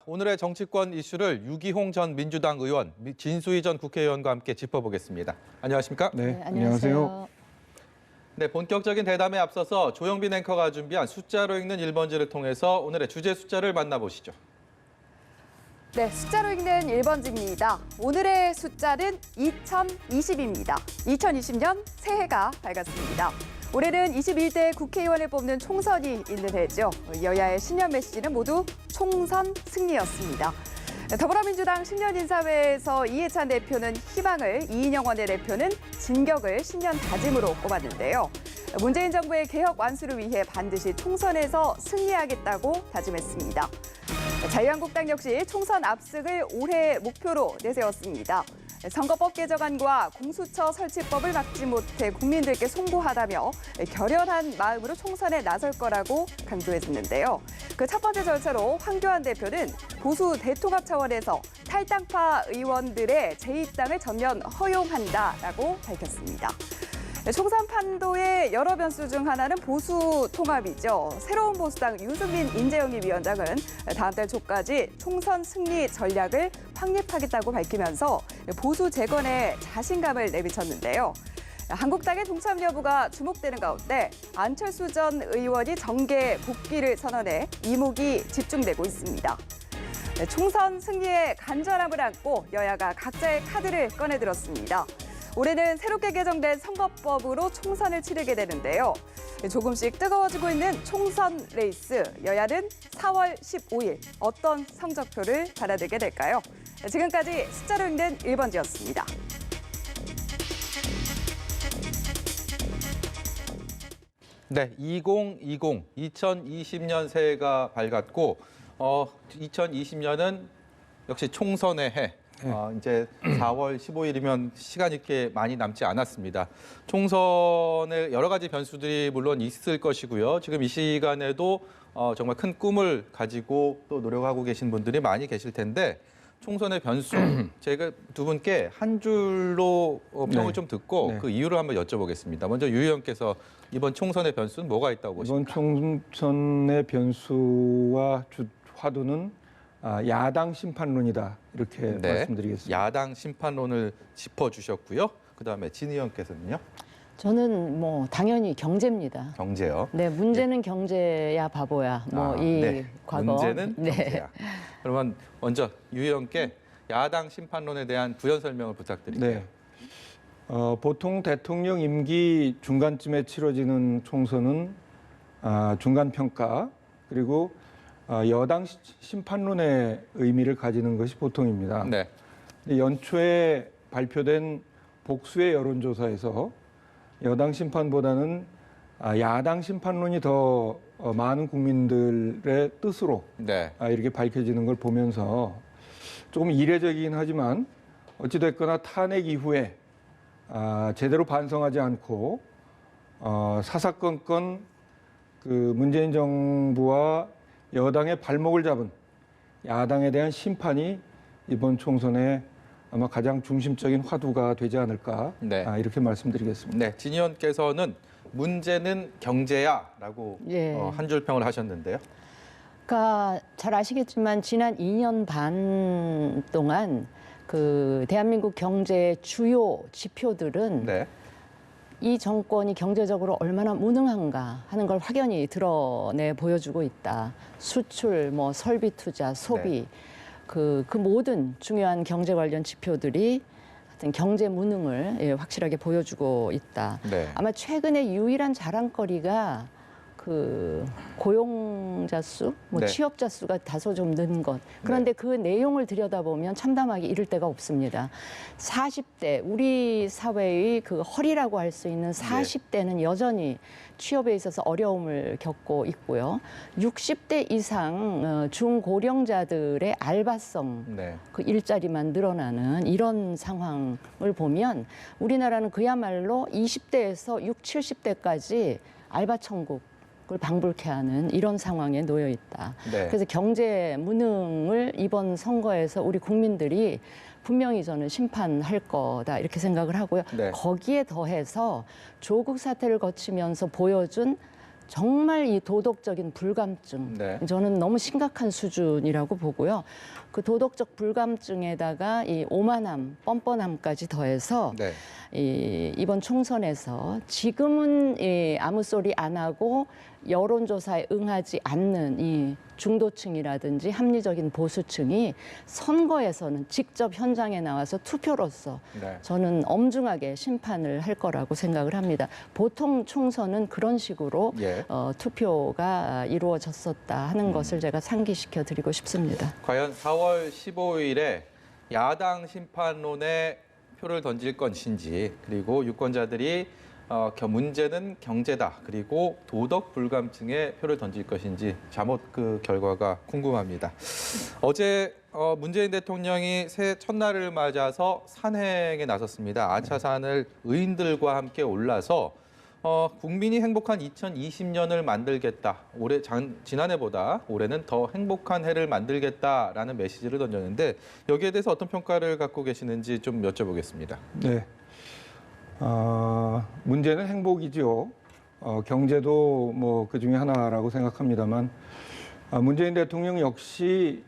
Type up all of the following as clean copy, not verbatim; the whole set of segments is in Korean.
오늘의 정치권 이슈를 유기홍 전 민주당 의원, 진수희 전 국회의원과 함께 짚어보겠습니다. 안녕하십니까? 네, 안녕하세요. 네, 본격적인 대담에 앞서서 조영빈 앵커가 준비한 숫자로 읽는 1번지를 통해서 오늘의 주제 숫자를 만나보시죠. 네, 숫자로 읽는 1번지입니다. 오늘의 숫자는 2020입니다. 2020년 새해가 밝았습니다. 올해는 21대 국회의원을 뽑는 총선이 있는 해죠. 여야의 신년 메시지는 모두 총선 승리였습니다. 더불어민주당 신년인사회에서 이해찬 대표는 희망을, 이인영 원내대표는 진격을 신년 다짐으로 꼽았는데요. 문재인 정부의 개혁 완수를 위해 반드시 총선에서 승리하겠다고 다짐했습니다. 자유한국당 역시 총선 압승을 올해 목표로 내세웠습니다. 선거법 개정안과 공수처 설치법을 막지 못해 국민들께 송구하다며 결연한 마음으로 총선에 나설 거라고 강조했는데요. 그 첫 번째 절차로 황교안 대표는 보수 대통합 차원에서 탈당파 의원들의 재입당을 전면 허용한다라고 밝혔습니다. 총선 판도의 여러 변수 중 하나는 보수 통합이죠. 새로운 보수당 유승민 인재영입위원장은 다음 달 초까지 총선 승리 전략을 확립하겠다고 밝히면서 보수 재건에 자신감을 내비쳤는데요. 한국당의 동참 여부가 주목되는 가운데 안철수 전 의원이 정계 복귀를 선언해 이목이 집중되고 있습니다. 총선 승리의 간절함을 안고 여야가 각자의 카드를 꺼내들었습니다. 올해는 새롭게 개정된 선거법으로 총선을 치르게 되는데요. 조금씩 뜨거워지고 있는 총선 레이스. 여야는 4월 15일 어떤 성적표를 받아들게 될까요? 지금까지 숫자로 읽는 1번지였습니다. 네, 2020년 새해가 밝았고 2020년은 역시 총선의 해. 이제 4월 15일이면 시간이 꽤 많이 남지 않았습니다. 총선에 여러 가지 변수들이 물론 있을 것이고요. 지금 이 시간에도 정말 큰 꿈을 가지고 또 노력하고 계신 분들이 많이 계실 텐데 총선의 변수, 제가 두 분께 한 줄로 평을 좀 듣고 그 이유를 한번 여쭤보겠습니다. 먼저 유 의원께서 이번 총선의 변수는 뭐가 있다고 보십니까? 이번 총선의 변수와 화두는 야당 심판론이다 이렇게 말씀드리겠습니다. 야당 심판론을 짚어주셨고요. 그다음에 진 의원께서는요? 저는 당연히 경제입니다. 경제요. 네, 문제는 경제야 바보야. 과거. 문제는 경제야. 그러면 먼저 유 의원께 야당 심판론에 대한 부연 설명을 부탁드릴게요. 네. 보통 대통령 임기 중간쯤에 치러지는 총선은 중간 평가 그리고 여당 심판론의 의미를 가지는 것이 보통입니다. 네. 연초에 발표된 복수의 여론조사에서 여당 심판보다는 야당 심판론이 더 많은 국민들의 뜻으로 이렇게 밝혀지는 걸 보면서 조금 이례적이긴 하지만 어찌됐거나 탄핵 이후에 제대로 반성하지 않고 사사건건 그 문재인 정부와 여당의 발목을 잡은 야당에 대한 심판이 이번 총선에 아마 가장 중심적인 화두가 되지 않을까 이렇게 말씀드리겠습니다. 네, 진 의원께서는 문제는 경제야라고 한 줄 평을 하셨는데요. 그러니까 잘 아시겠지만 지난 2년 반 동안 그 대한민국 경제의 주요 지표들은 이 정권이 경제적으로 얼마나 무능한가 하는 걸 확연히 드러내 보여주고 있다. 수출, 설비 투자, 소비, 그 모든 중요한 경제 관련 지표들이 하여튼 경제 무능을 확실하게 보여주고 있다. 아마 최근에 유일한 자랑거리가 그 고용자 수, 취업자 수가 다소 좀 는 것. 그런데 그 내용을 들여다보면 참담하게 이를 데가 없습니다. 40대, 우리 사회의 그 허리라고 할 수 있는 40대는 여전히 취업에 있어서 어려움을 겪고 있고요. 60대 이상 중고령자들의 알바성, 그 일자리만 늘어나는 이런 상황을 보면 우리나라는 그야말로 20대에서 60, 70대까지 알바 천국 을 방불케 하는 이런 상황에 놓여 있다. 그래서 경제 무능을 이번 선거에서 우리 국민들이 분명히 저는 심판할 거다 이렇게 생각을 하고요. 거기에 더해서 조국 사태를 거치면서 보여준 정말 이 도덕적인 불감증, 네. 저는 너무 심각한 수준이라고 보고요. 그 도덕적 불감증에다가 이 오만함, 뻔뻔함까지 더해서 네. 이번 총선에서 지금은 아무 소리 안 하고 여론조사에 응하지 않는 이 중도층이라든지 합리적인 보수층이 선거에서는 직접 현장에 나와서 투표로서 네. 저는 엄중하게 심판을 할 거라고 생각을 합니다. 보통 총선은 그런 식으로 예. 투표가 이루어졌었다 하는 것을 제가 상기시켜 드리고 싶습니다. 과연 4월 15일에 야당 심판론에 표를 던질 것인지, 그리고 유권자들이 문제는 경제다, 그리고 도덕 불감증에 표를 던질 것인지 잠옷 그 결과가 궁금합니다. 어제 문재인 대통령이 새해 첫날을 맞아서 산행에 나섰습니다. 아차산을 의인들과 함께 올라서 국민이 행복한 2020년을 만들겠다. 지난해보다 올해는 더 행복한 해를 만들겠다라는 메시지를 던졌는데, 여기에 대해서 어떤 평가를 갖고 계시는지 좀 여쭤보겠습니다. 네. 문제는 행복이죠. 경제도 뭐 그 중에 하나라고 생각합니다만, 문재인 대통령 역시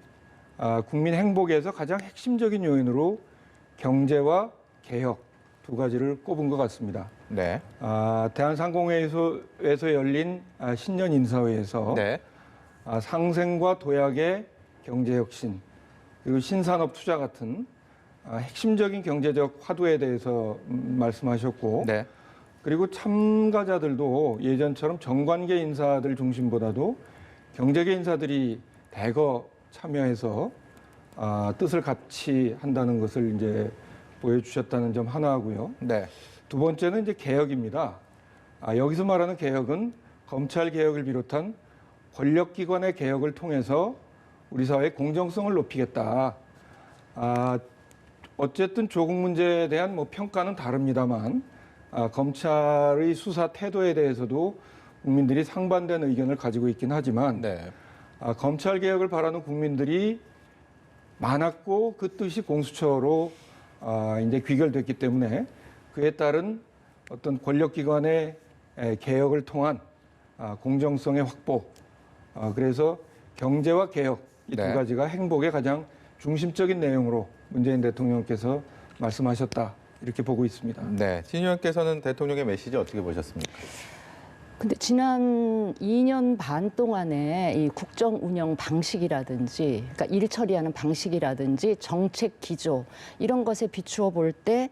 국민 행복에서 가장 핵심적인 요인으로 경제와 개혁 두 가지를 꼽은 것 같습니다. 네. 대한상공회에서 열린 신년 인사회에서 네. 상생과 도약의 경제혁신, 그리고 신산업 투자 같은 핵심적인 경제적 화두에 대해서 말씀하셨고, 네. 그리고 참가자들도 예전처럼 정관계 인사들 중심보다도 경제계 인사들이 대거 참여해서 뜻을 같이 한다는 것을 이제 보여주셨다는 점 하나고요. 네. 두 번째는 이제 개혁입니다. 여기서 말하는 개혁은 검찰 개혁을 비롯한 권력기관의 개혁을 통해서 우리 사회의 공정성을 높이겠다. 어쨌든 조국 문제에 대한 뭐 평가는 다릅니다만, 검찰의 수사 태도에 대해서도 국민들이 상반된 의견을 가지고 있긴 하지만, 네. 검찰 개혁을 바라는 국민들이 많았고 그 뜻이 공수처로 이제 귀결됐기 때문에 그에 따른 어떤 권력기관의 개혁을 통한 공정성의 확보, 그래서 경제와 개혁 이 두 네. 가지가 행복의 가장 중심적인 내용으로 문재인 대통령께서 말씀하셨다, 이렇게 보고 있습니다. 네. 진 의원께서는 대통령의 메시지 어떻게 보셨습니까? 근데 지난 2년 반 동안에 이 국정 운영 방식이라든지, 그러니까 일 처리하는 방식이라든지 정책 기조 이런 것에 비추어 볼 때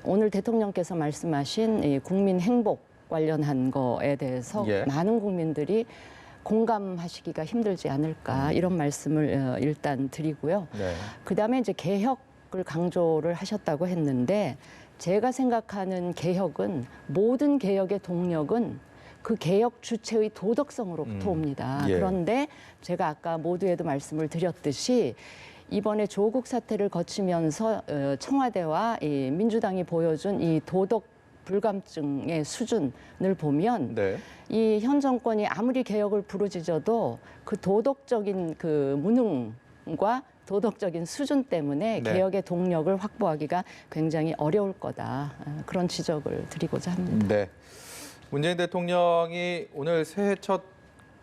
오늘 대통령께서 말씀하신 이 국민 행복 관련한 거에 대해서 예. 많은 국민들이 공감하시기가 힘들지 않을까, 이런 말씀을 일단 드리고요. 네. 그다음에 이제 개혁을 강조를 하셨다고 했는데, 제가 생각하는 개혁은, 모든 개혁의 동력은 그 개혁 주체의 도덕성으로부터 옵니다. 예. 그런데 제가 아까 모두에도 말씀을 드렸듯이 이번에 조국 사태를 거치면서 청와대와 이 민주당이 보여준 이 도덕 불감증의 수준을 보면, 네. 이 현 정권이 아무리 개혁을 부르짖어도 그 도덕적인 그 무능과 도덕적인 수준 때문에 네. 개혁의 동력을 확보하기가 굉장히 어려울 거다, 그런 지적을 드리고자 합니다. 네. 문재인 대통령이 오늘 새해 첫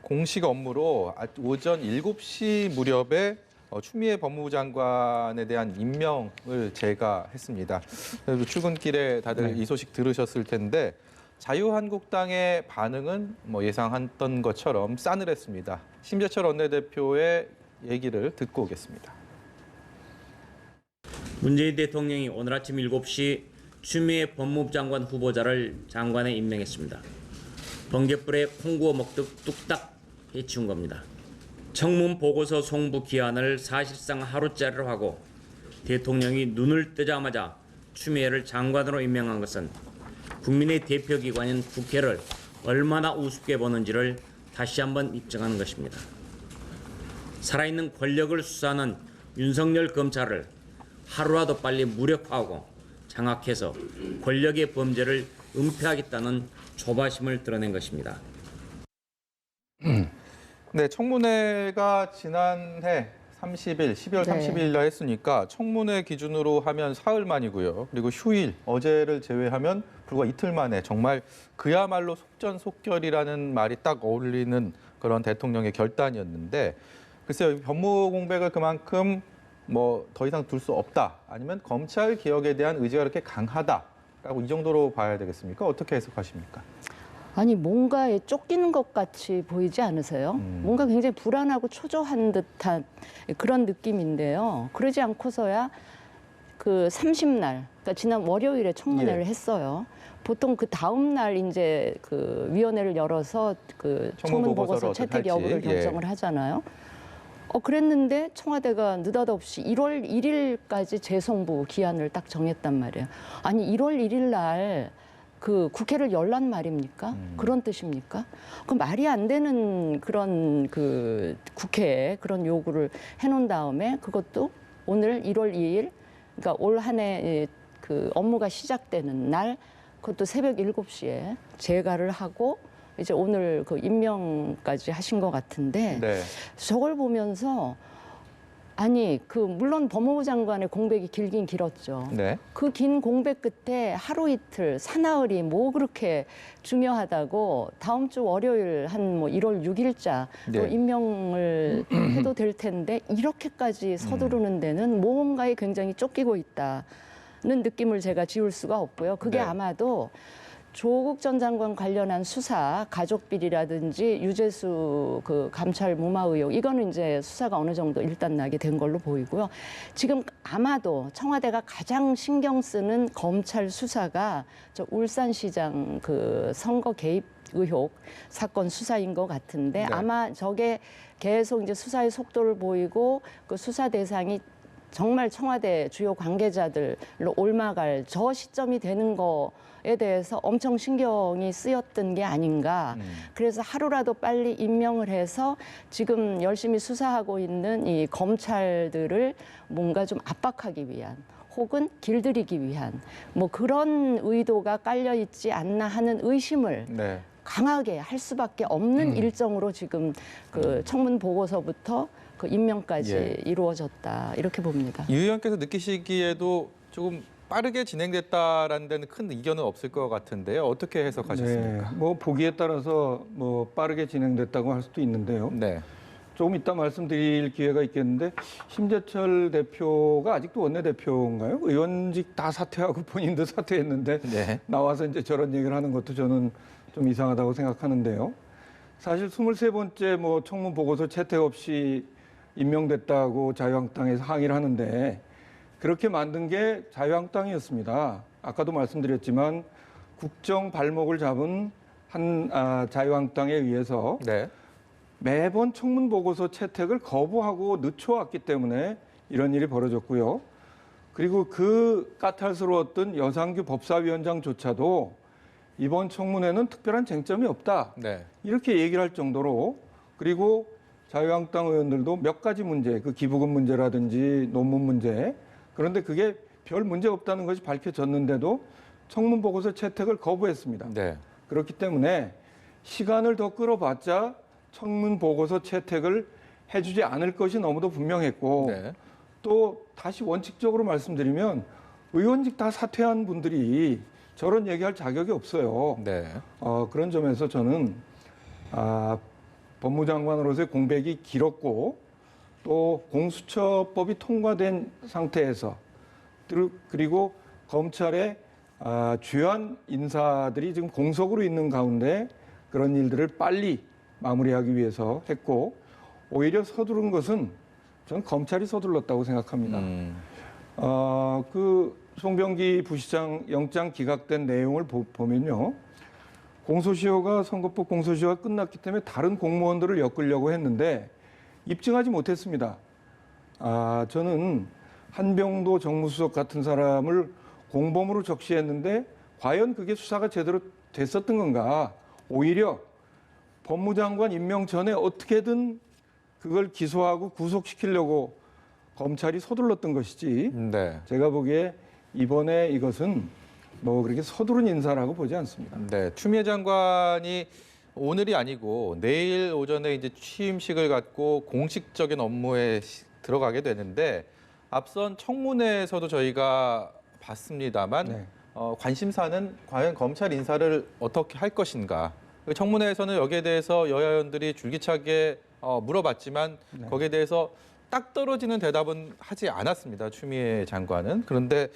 공식 업무로 오전 7시 무렵에 추미애 법무부 장관에 대한 임명을 제가했습니다. 그래서 출근길에 다들 네. 이 소식 들으셨을 텐데, 자유한국당의 반응은 뭐 예상했던 것처럼 싸늘했습니다. 심재철 원내대표의 얘기를 듣고 오겠습니다. 문재인 대통령이 오늘 아침 7시 추미애 법무부 장관 후보자를 장관에 임명했습니다. 번갯불에 콩구워 먹듯 뚝딱 해치운 겁니다. 청문 보고서 송부 기한을 사실상 하루짜리로 하고 대통령이 눈을 뜨자마자 추미애를 장관으로 임명한 것은 국민의 대표기관인 국회를 얼마나 우습게 보는지를 다시 한번 입증하는 것입니다. 살아있는 권력을 수사하는 윤석열 검찰을 하루라도 빨리 무력화하고 장악해서 권력의 범죄를 은폐하겠다는 조바심을 드러낸 것입니다. 네, 청문회가 지난해 30일, 12월 네. 30일 날 했으니까 청문회 기준으로 하면 사흘 만이고요. 그리고 휴일, 어제를 제외하면 불과 이틀 만에 정말 그야말로 속전속결이라는 말이 딱 어울리는 그런 대통령의 결단이었는데 글쎄요, 법무 공백을 그만큼 뭐 더 이상 둘 수 없다. 아니면 검찰 개혁에 대한 의지가 그렇게 강하다라고 이 정도로 봐야 되겠습니까? 어떻게 해석하십니까? 아니 뭔가에 쫓기는 것 같이 보이지 않으세요? 뭔가 굉장히 불안하고 초조한 듯한 그런 느낌인데요. 그러지 않고서야 그 30날, 그러니까 지난 월요일에 청문회를 예. 했어요. 보통 그 다음 날 이제 그 위원회를 열어서 그 청문 보고서 채택 어떻게 할지. 여부를 결정을 하잖아요. 그랬는데 청와대가 느닷없이 1월 1일까지 재송부 기한을 딱 정했단 말이에요. 아니 1월 1일 날 그 국회를 열란 말입니까? 그런 뜻입니까? 그 말이 안 되는 그런 그 국회에 그런 요구를 해놓은 다음에 그것도 오늘 1월 2일, 그러니까 올 한 해 그 업무가 시작되는 날, 그것도 새벽 7시에 재가를 하고 이제 오늘 그 임명까지 하신 것 같은데 네. 저걸 보면서 아니 그 물론 법무부 장관의 공백이 길긴 길었죠. 네. 그 긴 공백 끝에 하루 이틀 사나흘이 뭐 그렇게 중요하다고 다음 주 월요일 한 뭐 1월 6일자 네. 임명을 해도 될 텐데 이렇게까지 서두르는 데는 뭔가에 굉장히 쫓기고 있다는 느낌을 제가 지울 수가 없고요. 그게 네. 아마도 조국 전 장관 관련한 수사, 가족 비리라든지 유재수 그 감찰 무마 의혹, 이거는 이제 수사가 어느 정도 일단 나게 된 걸로 보이고요. 지금 아마도 청와대가 가장 신경 쓰는 검찰 수사가 저 울산시장 그 선거 개입 의혹 사건 수사인 것 같은데 네. 아마 아마 저게 계속 이제 수사의 속도를 보이고 그 수사 대상이 정말 청와대 주요 관계자들로 옮아갈 저 시점이 되는 거에 대해서 엄청 신경이 쓰였던 게 아닌가. 그래서 하루라도 빨리 임명을 해서 지금 열심히 수사하고 있는 이 검찰들을 뭔가 좀 압박하기 위한 혹은 길들이기 위한 뭐 그런 의도가 깔려 있지 않나 하는 의심을 네. 강하게 할 수밖에 없는 일정으로 지금 그 청문 보고서부터 그 임명까지 예. 이루어졌다 이렇게 봅니다. 유 의원께서 느끼시기에도 조금 빠르게 진행됐다라는 데는 큰 이견은 없을 것 같은데요. 어떻게 해석하셨습니까? 네, 뭐 보기에 따라서 뭐 빠르게 진행됐다고 할 수도 있는데요. 네. 조금 이따 말씀드릴 기회가 있겠는데 심재철 대표가 아직도 원내대표인가요? 의원직 다 사퇴하고 본인도 사퇴했는데 네. 나와서 이제 저런 얘기를 하는 것도 저는 좀 이상하다고 생각하는데요. 사실 23번째 뭐 청문 보고서 채택 없이 임명됐다고 자유한국당에서 항의를 하는데 그렇게 만든 게 자유한국당이었습니다. 아까도 말씀드렸지만 국정 발목을 잡은 자유한국당에 의해서 네. 매번 청문 보고서 채택을 거부하고 늦춰왔기 때문에 이런 일이 벌어졌고요. 그리고 그 까탈스러웠던 여상규 법사위원장조차도 이번 청문회는 특별한 쟁점이 없다. 네. 이렇게 얘기를 할 정도로 그리고 자유한국당 의원들도 몇 가지 문제, 그 기부금 문제라든지 논문 문제 그런데 그게 별 문제 없다는 것이 밝혀졌는데도 청문 보고서 채택을 거부했습니다. 네. 그렇기 때문에 시간을 더 끌어봤자 청문 보고서 채택을 해주지 않을 것이 너무도 분명했고 네. 또 다시 원칙적으로 말씀드리면 의원직 다 사퇴한 분들이 저런 얘기할 자격이 없어요. 네. 그런 점에서 저는 법무장관으로서의 공백이 길었고 또 공수처법이 통과된 상태에서 그리고 검찰의 주요한 인사들이 지금 공석으로 있는 가운데 그런 일들을 빨리 마무리하기 위해서 했고 오히려 서두른 것은 저는 검찰이 서둘렀다고 생각합니다. 그 송병기 부시장 영장 기각된 내용을 보면요. 공소시효가 선거법 공소시효가 끝났기 때문에 다른 공무원들을 엮으려고 했는데 입증하지 못했습니다. 저는 한병도 정무수석 같은 사람을 공범으로 적시했는데 과연 그게 수사가 제대로 됐었던 건가? 오히려 법무장관 임명 전에 어떻게든 그걸 기소하고 구속시키려고 검찰이 서둘렀던 것이지. 네. 제가 보기에 이번에 이것은 뭐 그렇게 서두른 인사라고 보지 않습니다. 네. 추미애 장관이 오늘이 아니고 내일 오전에 이제 취임식을 갖고 공식적인 업무에 들어가게 되는데 앞선 청문회에서도 저희가 봤습니다만 네. 관심사는 과연 검찰 인사를 어떻게 할 것인가. 청문회에서는 여기에 대해서 여야 의원들이 줄기차게 물어봤지만 네. 거기에 대해서 딱 떨어지는 대답은 하지 않았습니다. 추미애 장관은. 그런데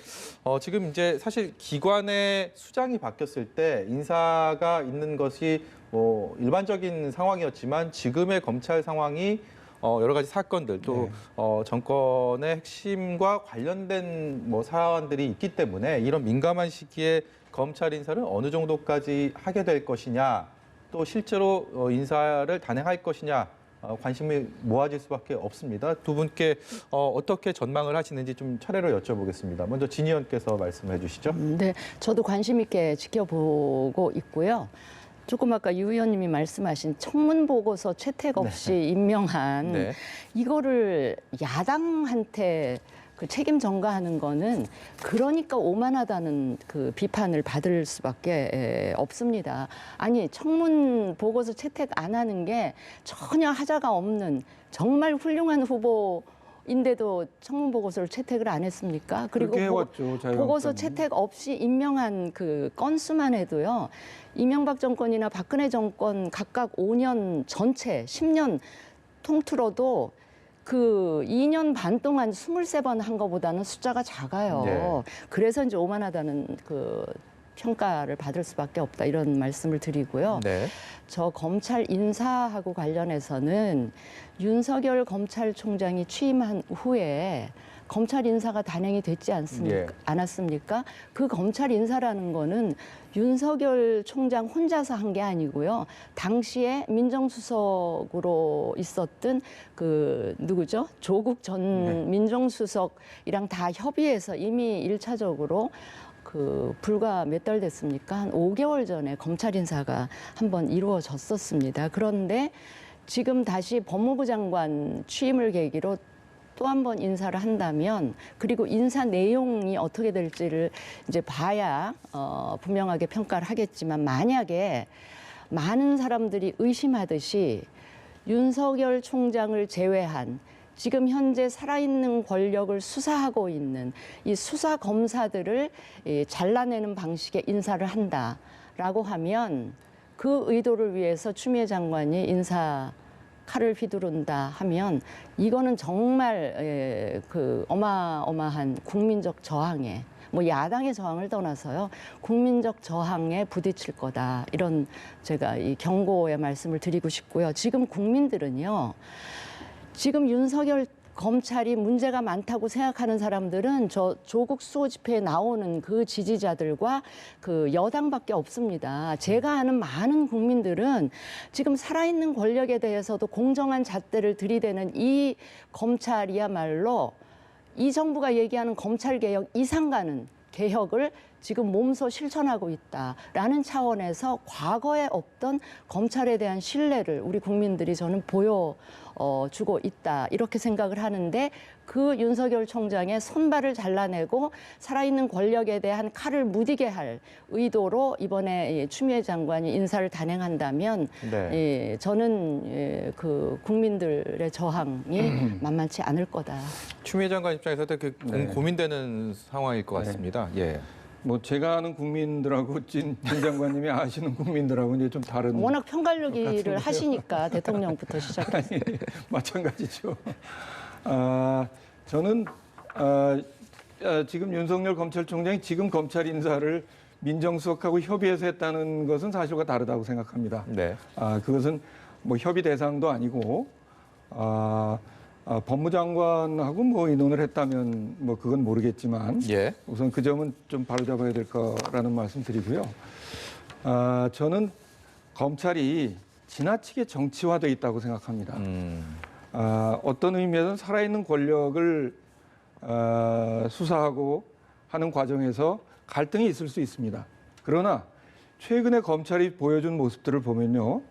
지금 이제 사실 기관의 수장이 바뀌었을 때 인사가 있는 것이 뭐 일반적인 상황이었지만 지금의 검찰 상황이 여러 가지 사건들 또 정권의 핵심과 관련된 뭐 사안들이 있기 때문에 이런 민감한 시기에 검찰 인사를 어느 정도까지 하게 될 것이냐, 또 실제로 인사를 단행할 것이냐 관심이 모아질 수밖에 없습니다. 두 분께 어떻게 전망을 하시는지 좀 차례로 여쭤보겠습니다. 먼저 진 의원께서 말씀해 주시죠. 네, 저도 관심 있게 지켜보고 있고요. 조금 아까 유 의원님이 말씀하신 청문 보고서 채택 없이 임명한 네. 이거를 야당한테 그 책임 전가하는 거는 그러니까 오만하다는 그 비판을 받을 수밖에 없습니다. 아니 청문 보고서 채택 안 하는 게 전혀 하자가 없는 정말 훌륭한 후보인데도 청문 보고서를 채택을 안 했습니까? 그리고 그렇게 해왔죠, 자유한국당이. 보고서 채택 없이 임명한 그 건수만 해도요. 이명박 정권이나 박근혜 정권 각각 5년 전체 10년 통틀어도 그 2년 반 동안 23번 한 거보다는 숫자가 작아요. 네. 그래서 이제 오만하다는 그 평가를 받을 수밖에 없다 이런 말씀을 드리고요. 네. 저 검찰 인사하고 관련해서는 윤석열 검찰총장이 취임한 후에 검찰 인사가 단행이 됐지 않았습니까? 그 검찰 인사라는 거는 윤석열 총장 혼자서 한 게 아니고요. 당시에 민정수석으로 있었던 그 누구죠? 조국 전 민정수석이랑 다 협의해서 이미 1차적으로 그 불과 몇 달 됐습니까? 한 5개월 전에 검찰 인사가 한번 이루어졌었습니다. 그런데 지금 다시 법무부 장관 취임을 계기로 또 한 번 인사를 한다면 그리고 인사 내용이 어떻게 될지를 이제 봐야 분명하게 평가를 하겠지만 만약에 많은 사람들이 의심하듯이 윤석열 총장을 제외한 지금 현재 살아있는 권력을 수사하고 있는 이 수사 검사들을 잘라내는 방식의 인사를 한다라고 하면 그 의도를 위해서 추미애 장관이 인사 칼을 휘두른다 하면 이거는 정말 그 어마어마한 국민적 저항에 뭐 야당의 저항을 떠나서요 국민적 저항에 부딪힐 거다 이런 제가 이 경고의 말씀을 드리고 싶고요. 지금 국민들은요 지금 윤석열 검찰이 문제가 많다고 생각하는 사람들은 저 조국 수호 집회에 나오는 그 지지자들과 그 여당밖에 없습니다. 제가 아는 많은 국민들은 지금 살아있는 권력에 대해서도 공정한 잣대를 들이대는 이 검찰이야말로 이 정부가 얘기하는 검찰개혁 이상 가는 개혁을 지금 몸소 실천하고 있다라는 차원에서 과거에 없던 검찰에 대한 신뢰를 우리 국민들이 저는 보여주고 있다 이렇게 생각을 하는데 그 윤석열 총장의 손발을 잘라내고 살아있는 권력에 대한 칼을 무디게 할 의도로 이번에 추미애 장관이 인사를 단행한다면 네. 저는 그 국민들의 저항이 만만치 않을 거다. 추미애 장관 입장에서 되게 고민되는 상황일 것 같습니다. 예. 뭐 제가 아는 국민들하고 진 장관님이 아시는 국민들하고 이제 좀 다른. 워낙 편갈르기를 하시니까 대통령부터 시작해서. 아니, 마찬가지죠. 저는 지금 윤석열 검찰총장이 지금 검찰 인사를 민정수석하고 협의해서 했다는 것은 사실과 다르다고 생각합니다. 네. 그것은 뭐 협의 대상도 아니고 법무장관하고 뭐 의논을 했다면 뭐 그건 모르겠지만 예. 우선 그 점은 좀 바로잡아야 될 거라는 말씀 드리고요. 저는 검찰이 지나치게 정치화돼 있다고 생각합니다. 어떤 의미에서는 살아있는 권력을 수사하고 하는 과정에서 갈등이 있을 수 있습니다. 그러나 최근에 검찰이 보여준 모습들을 보면요.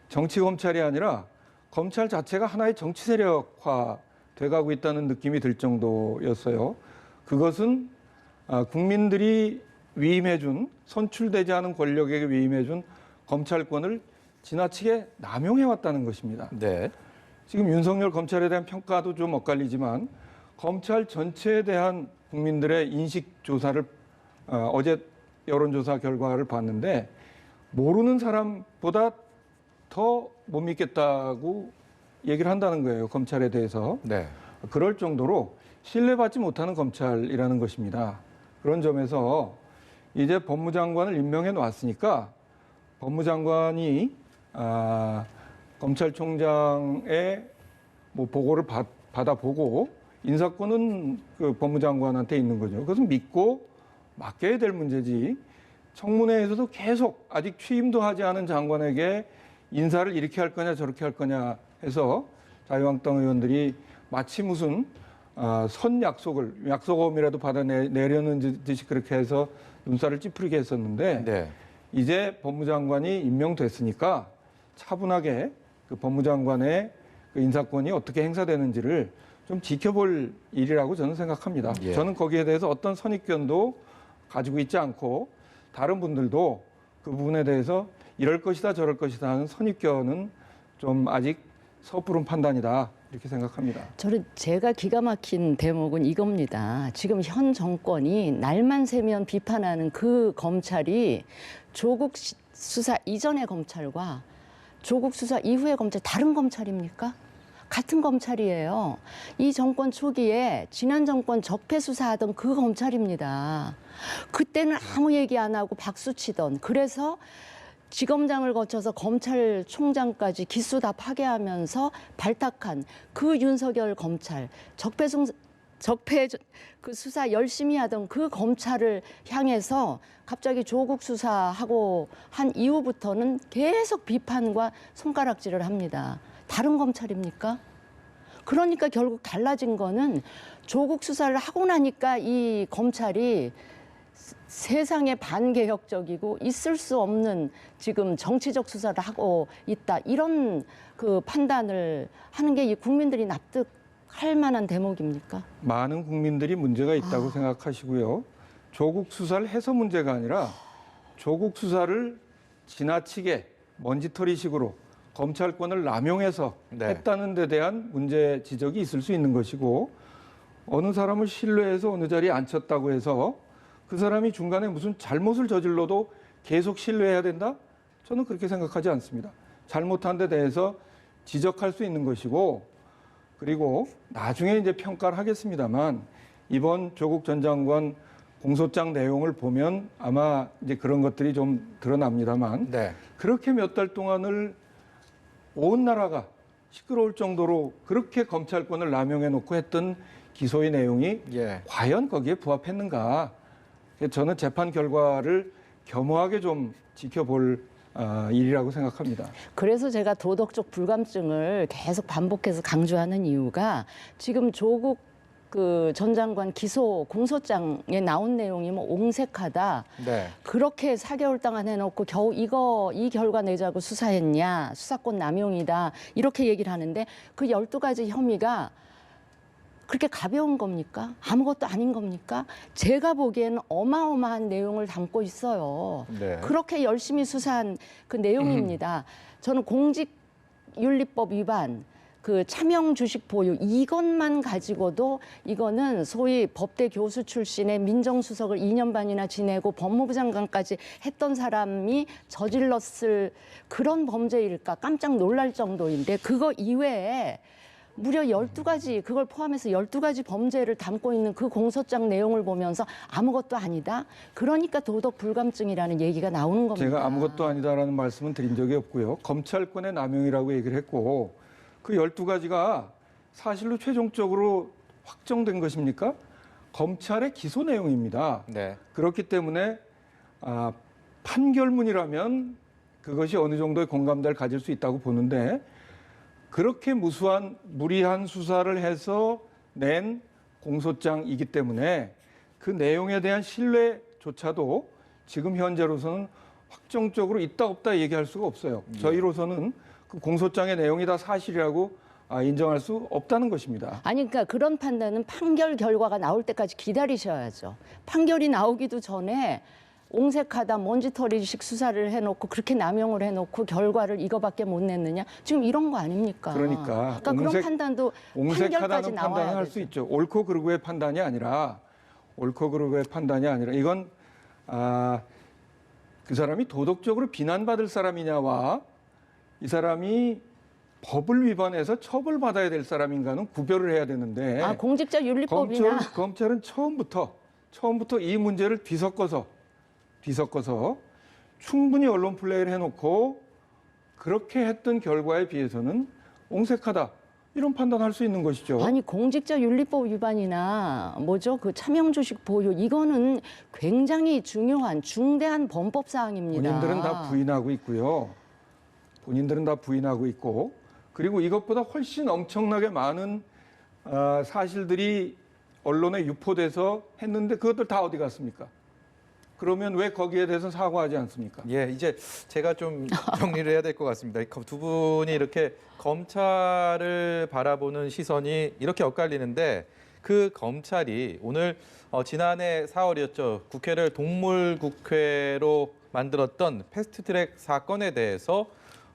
정치 검찰이 아니라 검찰 자체가 하나의 정치 세력화 돼가고 있다는 느낌이 들 정도였어요. 그것은 국민들이 위임해준 선출되지 않은 권력에게 위임해준 검찰권을 지나치게 남용해왔다는 것입니다. 네. 지금 윤석열 검찰에 대한 평가도 좀 엇갈리지만 검찰 전체에 대한 국민들의 인식 조사를 어제 여론조사 결과를 봤는데 모르는 사람보다 더 못 믿겠다고 얘기를 한다는 거예요. 검찰에 대해서. 네. 그럴 정도로 신뢰받지 못하는 검찰이라는 것입니다. 그런 점에서 이제 법무장관을 임명해 놨으니까 법무장관이 검찰총장의 뭐 보고를 받아보고 인사권은 그 법무장관한테 있는 거죠. 그것은 믿고 맡겨야 될 문제지. 청문회에서도 계속 아직 취임도 하지 않은 장관에게 인사를 이렇게 할 거냐 저렇게 할 거냐 해서 자유한국당 의원들이 마치 무슨 선 약속금이라도 받아내려는 듯이 그렇게 해서 눈살을 찌푸리게 했었는데 네. 이제 법무장관이 임명됐으니까 차분하게 그 법무장관의 그 인사권이 어떻게 행사되는지를 좀 지켜볼 일이라고 저는 생각합니다. 예. 저는 거기에 대해서 어떤 선입견도 가지고 있지 않고 다른 분들도 그 부분에 대해서 이럴 것이다 저럴 것이다 하는 선입견은 좀 아직 섣부른 판단이다 이렇게 생각합니다. 제가 기가 막힌 대목은 이겁니다. 지금 현 정권이 날만 새면 비판하는 그 검찰이 조국 수사 이전의 검찰과 조국 수사 이후의 검찰 다른 검찰입니까? 같은 검찰이에요. 이 정권 초기에 지난 정권 적폐 수사하던 그 검찰입니다. 그때는 아무 얘기 안 하고 박수 치던 그래서 지검장을 거쳐서 검찰총장까지 기수 다 파괴하면서 발탁한 그 윤석열 검찰, 적폐 그 수사 열심히 하던 그 검찰을 향해서 갑자기 조국 수사하고 한 이후부터는 계속 비판과 손가락질을 합니다. 다른 검찰입니까? 그러니까 결국 달라진 거는 조국 수사를 하고 나니까 이 검찰이 세상에 반개혁적이고 있을 수 없는 지금 정치적 수사를 하고 있다. 이런 그 판단을 하는 게 이 국민들이 납득할 만한 대목입니까? 많은 국민들이 문제가 있다고 생각하시고요. 조국 수사를 해서 문제가 아니라 조국 수사를 지나치게 먼지털이식으로 검찰권을 남용해서 네. 했다는 데 대한 문제 지적이 있을 수 있는 것이고 어느 사람을 신뢰해서 어느 자리에 앉혔다고 해서 그 사람이 중간에 무슨 잘못을 저질러도 계속 신뢰해야 된다? 저는 그렇게 생각하지 않습니다. 잘못한 데 대해서 지적할 수 있는 것이고 그리고 나중에 이제 평가를 하겠습니다만 이번 조국 전 장관 공소장 내용을 보면 아마 이제 그런 것들이 좀 드러납니다만 네. 그렇게 몇 달 동안을 온 나라가 시끄러울 정도로 그렇게 검찰권을 남용해 놓고 했던 기소의 내용이 예. 과연 거기에 부합했는가? 저는 재판 결과를 겸허하게 좀 지켜볼 일이라고 생각합니다. 그래서 제가 도덕적 불감증을 계속 반복해서 강조하는 이유가 지금 조국 그 전 장관 기소 공소장에 나온 내용이 뭐 옹색하다. 네. 그렇게 4개월 동안 해놓고 겨우 이 결과 내자고 수사했냐. 수사권 남용이다. 이렇게 얘기를 하는데 그 12가지 혐의가 그렇게 가벼운 겁니까? 아무것도 아닌 겁니까? 제가 보기에는 어마어마한 내용을 담고 있어요. 네. 그렇게 열심히 수사한 그 내용입니다. 저는 공직윤리법 위반, 그 차명 주식 보유 이것만 가지고도 이거는 소위 법대 교수 출신의 민정수석을 2년 반이나 지내고 법무부 장관까지 했던 사람이 저질렀을 그런 범죄일까 깜짝 놀랄 정도인데 그거 이외에 무려 12가지, 그걸 포함해서 12가지 범죄를 담고 있는 그 공소장 내용을 보면서 아무것도 아니다. 그러니까 도덕 불감증이라는 얘기가 나오는 겁니다. 제가 아무것도 아니다라는 말씀은 드린 적이 없고요. 검찰권의 남용이라고 얘기를 했고 그 12가지가 사실로 최종적으로 확정된 것입니까? 검찰의 기소 내용입니다. 네. 그렇기 때문에 판결문이라면 그것이 어느 정도의 공감대를 가질 수 있다고 보는데 그렇게 무리한 수사를 해서 낸 공소장이기 때문에 그 내용에 대한 신뢰조차도 지금 현재로서는 확정적으로 있다 없다 얘기할 수가 없어요. 저희로서는 그 공소장의 내용이 다 사실이라고 인정할 수 없다는 것입니다. 아니 그러니까 그런 판단은 판결 결과가 나올 때까지 기다리셔야죠. 판결이 나오기도 전에 옹색하다 먼지털이식 수사를 해놓고 그렇게 남용을 해놓고 결과를 이거밖에 못 냈느냐? 지금 이런 거 아닙니까? 그러니까 그런 판단도 판결까지 옹색하다는 나와야 판단을 할 수 있죠. 옳고 그르고의 판단이 아니라 이건 그 사람이 도덕적으로 비난받을 사람이냐와 이 사람이 법을 위반해서 처벌받아야 될 사람인가는 구별을 해야 되는데 공직자윤리법이나 검찰은 처음부터 이 문제를 뒤섞어서 충분히 언론 플레이를 해놓고 그렇게 했던 결과에 비해서는 옹색하다 이런 판단할 수 있는 것이죠. 아니 공직자윤리법 위반이나 그 차명주식 보유 이거는 굉장히 중요한 중대한 범법 사항입니다. 본인들은 다 부인하고 있고 그리고 이것보다 훨씬 엄청나게 많은 사실들이 언론에 유포돼서 했는데 그것들 다 어디 갔습니까? 그러면 왜 거기에 대해서 사과하지 않습니까? 예, 이제 제가 좀 정리를 해야 될 것 같습니다. 두 분이 이렇게 검찰을 바라보는 시선이 이렇게 엇갈리는데 그 검찰이 오늘 지난해 4월이었죠. 국회를 동물국회로 만들었던 패스트트랙 사건에 대해서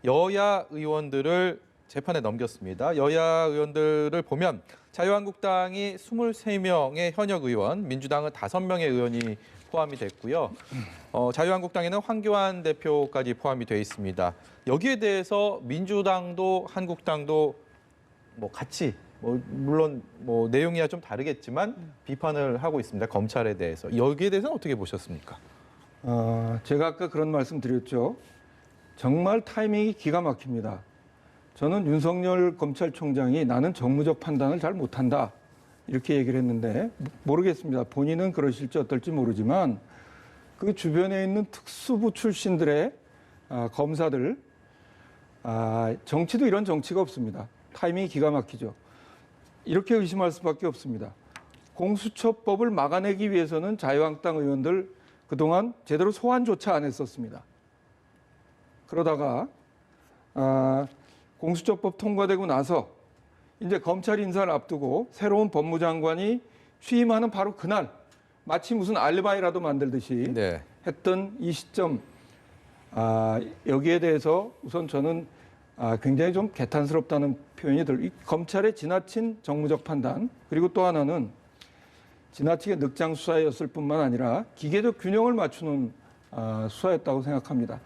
여야 의원들을 재판에 넘겼습니다. 여야 의원들을 보면 자유한국당이 23명의 현역 의원, 민주당은 5명의 의원이 포함이 됐고요. 자유한국당에는 황교안 대표까지 포함이 돼 있습니다. 여기에 대해서 민주당도 한국당도 같이 물론 내용이야 좀 다르겠지만 비판을 하고 있습니다. 검찰에 대해서. 여기에 대해서는 어떻게 보셨습니까? 제가 아까 그런 말씀 드렸죠. 정말 타이밍이 기가 막힙니다. 저는 윤석열 검찰총장이 나는 정무적 판단을 잘 못한다. 이렇게 얘기를 했는데 모르겠습니다. 본인은 그러실지 어떨지 모르지만 그 주변에 있는 특수부 출신들의 검사들 정치도 이런 정치가 없습니다. 타이밍이 기가 막히죠. 이렇게 의심할 수밖에 없습니다. 공수처법을 막아내기 위해서는 자유한국당 의원들 그동안 제대로 소환조차 안 했었습니다. 그러다가 공수처법 통과되고 나서 이제 검찰 인사를 앞두고 새로운 법무장관이 취임하는 바로 그날 마치 무슨 알리바이라도 만들듯이 했던 이 시점 여기에 대해서 우선 저는 굉장히 좀 개탄스럽다는 표현이 이 검찰의 지나친 정무적 판단 그리고 또 하나는 지나치게 늑장 수사였을 뿐만 아니라 기계적 균형을 맞추는 수사였다고 생각합니다.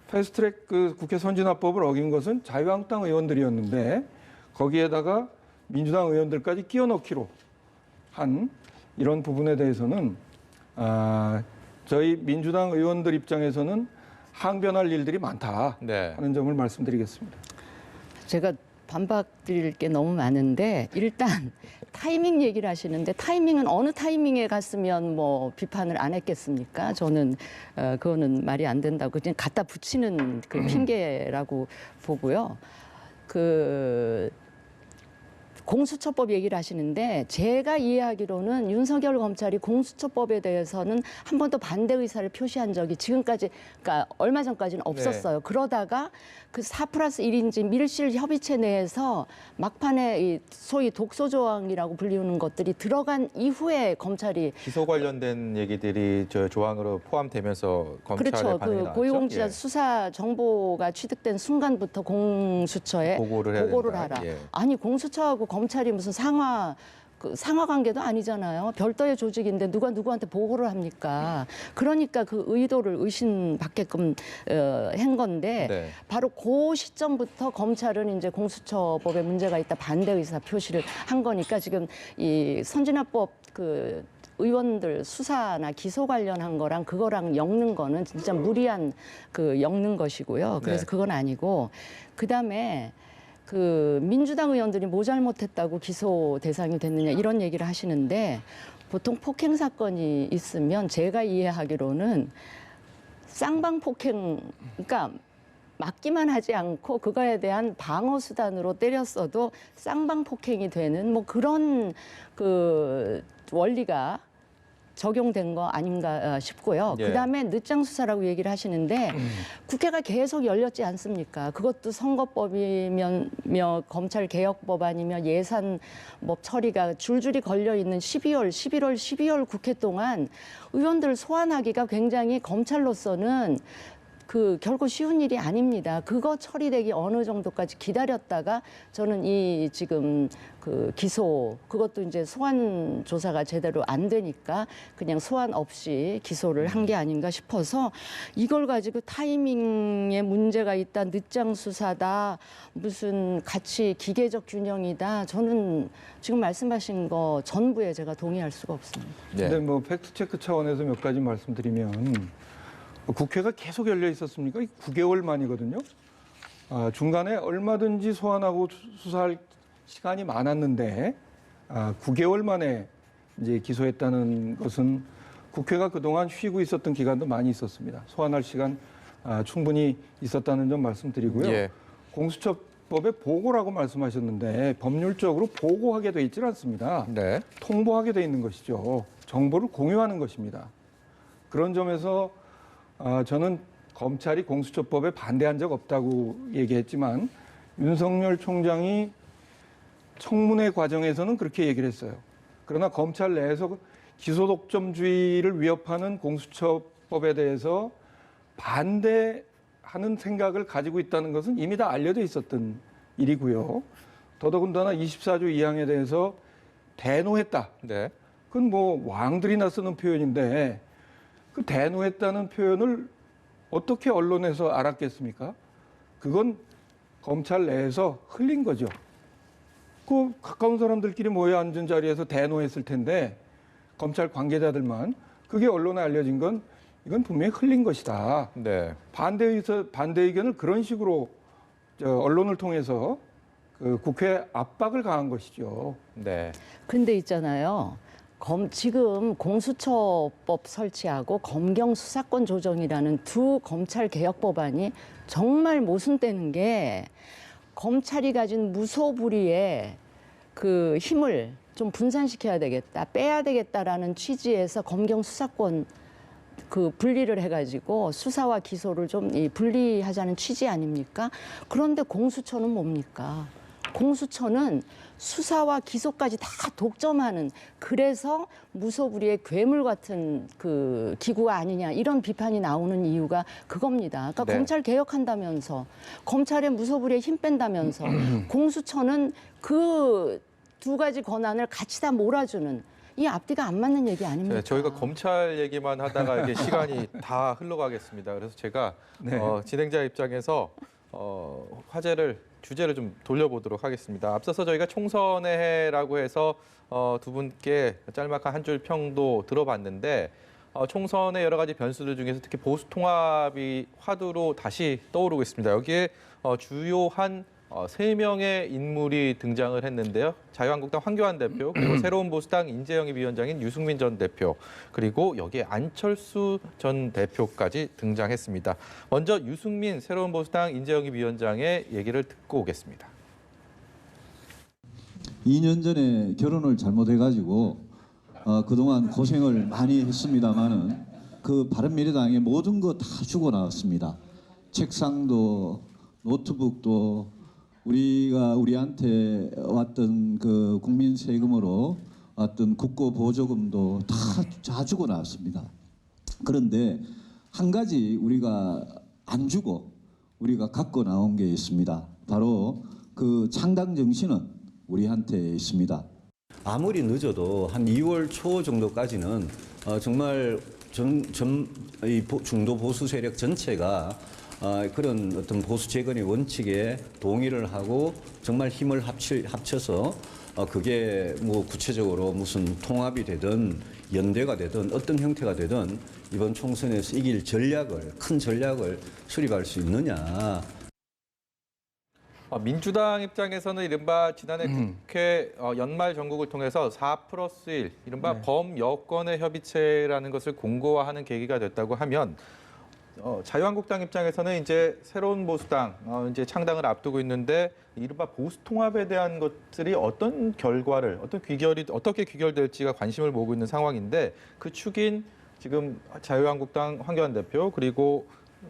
패스트트랙 국회 선진화법을 어긴 것은 자유한국당 의원들이었는데 거기에다가 민주당 의원들까지 끼워 넣기로 한 이런 부분에 대해서는 저희 민주당 의원들 입장에서는 항변할 일들이 많다 하는 점을 말씀드리겠습니다. 제가 반박드릴 게 너무 많은데 일단 타이밍 얘기를 하시는데 타이밍은 어느 타이밍에 갔으면 비판을 안 했겠습니까? 저는 그거는 말이 안 된다고 그냥 갖다 붙이는 그 핑계라고 보고요. 공수처법 얘기를 하시는데 제가 이해하기로는 윤석열 검찰이 공수처법에 대해서는 한 번도 반대 의사를 표시한 적이 지금까지 그러니까 얼마 전까지는 없었어요. 그러다가 그 4+1인지 밀실 협의체 내에서 막판에 이 소위 독소 조항이라고 불리우는 것들이 들어간 이후에 검찰이 기소 관련된 얘기들이 저 조항으로 포함되면서 검찰에 그렇죠. 반응이 나왔죠. 고위공직자 수사 정보가 취득된 순간부터 공수처에 보고를 하라. 아니 공수처하고 검찰이 무슨 상하 관계도 아니잖아요. 별도의 조직인데 누가 누구한테 보고를 합니까? 그러니까 그 의도를 의심받게끔 한 건데 바로 그 시점부터 검찰은 이제 공수처법에 문제가 있다 반대 의사 표시를 한 거니까 지금 이 선진화법 의원들 수사나 기소 관련한 거랑 그거랑 엮는 거는 진짜 무리한 엮는 것이고요. 그래서 그건 아니고 그다음에 민주당 의원들이 뭐 잘못했다고 기소 대상이 됐느냐 이런 얘기를 하시는데 보통 폭행 사건이 있으면 제가 이해하기로는 쌍방 폭행 그러니까 맞기만 하지 않고 그거에 대한 방어 수단으로 때렸어도 쌍방 폭행이 되는 그런 원리가 적용된 거 아닌가 싶고요. 예. 그다음에 늦장 수사라고 얘기를 하시는데 국회가 계속 열렸지 않습니까? 그것도 선거법이며 검찰 개혁 법안이며 예산법 처리가 줄줄이 걸려 있는 11월 국회 동안 의원들 소환하기가 굉장히 검찰로서는 결코 쉬운 일이 아닙니다. 그거 처리되기 어느 정도까지 기다렸다가 저는 이 지금 기소, 그것도 이제 소환 조사가 제대로 안 되니까 그냥 소환 없이 기소를 한 게 아닌가 싶어서 이걸 가지고 타이밍에 문제가 있다, 늦장 수사다, 무슨 가치 기계적 균형이다. 저는 지금 말씀하신 거 전부에 제가 동의할 수가 없습니다. 네. 근데 뭐 팩트 체크 차원에서 몇 가지 말씀드리면 국회가 계속 열려 있었습니까? 9개월 만이거든요. 중간에 얼마든지 소환하고 수사할 시간이 많았는데 9개월 만에 이제 기소했다는 것은 국회가 그동안 쉬고 있었던 기간도 많이 있었습니다. 소환할 시간 충분히 있었다는 점 말씀드리고요. 예. 공수처법의 보고라고 말씀하셨는데 법률적으로 보고하게 돼 있지는 않습니다. 네. 통보하게 돼 있는 것이죠. 정보를 공유하는 것입니다. 그런 점에서 저는 검찰이 공수처법에 반대한 적 없다고 얘기했지만 윤석열 총장이 청문회 과정에서는 그렇게 얘기를 했어요. 그러나 검찰 내에서 기소독점주의를 위협하는 공수처법에 대해서 반대하는 생각을 가지고 있다는 것은 이미 다 알려져 있었던 일이고요. 더더군다나 24조 2항에 대해서 대노했다. 네. 그건 뭐 왕들이나 쓰는 표현인데 그 대노했다는 표현을 어떻게 언론에서 알았겠습니까? 그건 검찰 내에서 흘린 거죠. 그 가까운 사람들끼리 모여 앉은 자리에서 대노했을 텐데 검찰 관계자들만 그게 언론에 알려진 건 이건 분명히 흘린 것이다. 네. 반대 의견을 그런 식으로 언론을 통해서 국회 압박을 가한 것이죠. 네. 근데 있잖아요. 지금 공수처법 설치하고 검경 수사권 조정이라는 두 검찰 개혁 법안이 정말 모순되는 게 검찰이 가진 무소불위의 힘을 좀 분산시켜야 되겠다, 빼야 되겠다라는 취지에서 검경 수사권 분리를 해가지고 수사와 기소를 좀 분리하자는 취지 아닙니까? 그런데 공수처는 뭡니까? 공수처는 수사와 기소까지 다 독점하는, 그래서 무소불위의 괴물 같은 기구가 아니냐 이런 비판이 나오는 이유가 그겁니다. 그러니까 네. 검찰 개혁한다면서 검찰의 무소불위에 힘 뺀다면서 공수처는 그 두 가지 권한을 같이 다 몰아주는, 이 앞뒤가 안 맞는 얘기 아닙니까? 네, 저희가 검찰 얘기만 하다가 이게 시간이 다 흘러가겠습니다. 그래서 제가 네. 진행자 입장에서 주제를 좀 돌려보도록 하겠습니다. 앞서서 저희가 총선의 해라고 해서 두 분께 짤막한 한 줄 평도 들어봤는데 총선의 여러 가지 변수들 중에서 특히 보수 통합이 화두로 다시 떠오르고 있습니다. 여기에 주요한 3명의 인물이 등장을 했는데요. 자유한국당 황교안 대표, 그리고 새로운 보수당 인재영입 위원장인 유승민 전 대표, 그리고 여기에 안철수 전 대표까지 등장했습니다. 먼저 유승민 새로운 보수당 인재영입 위원장의 얘기를 듣고 오겠습니다. 2년 전에 결혼을 잘못해가지고 그동안 고생을 많이 했습니다마는 그 바른미래당의 모든 거 다 주고 나왔습니다. 책상도 노트북도 우리한테 왔던 그 국민 세금으로 왔던 국고 보조금도 다 주고 나왔습니다. 그런데 한 가지 우리가 안 주고 우리가 갖고 나온 게 있습니다. 바로 그 창당 정신은 우리한테 있습니다. 아무리 늦어도 한 2월 초 정도까지는 정말 중도 보수 세력 전체가 그런 어떤 보수 재건의 원칙에 동의를 하고 정말 힘을 합쳐서 그게 뭐 구체적으로 무슨 통합이 되든 연대가 되든 어떤 형태가 되든 이번 총선에서 이길 큰 전략을 수립할 수 있느냐. 민주당 입장에서는 이른바 지난해 국회 연말 정국을 통해서 4+1 이른바 범여권의 협의체라는 것을 공고화하는 계기가 됐다고 하면 자유한국당 입장에서는 이제 새로운 보수당 이제 창당을 앞두고 있는데 이른바 보수 통합에 대한 것들이 어떤 결과를 어떤 귀결이 어떻게 귀결될지가 관심을 모으고 있는 상황인데 그 축인 지금 자유한국당 황교안 대표 그리고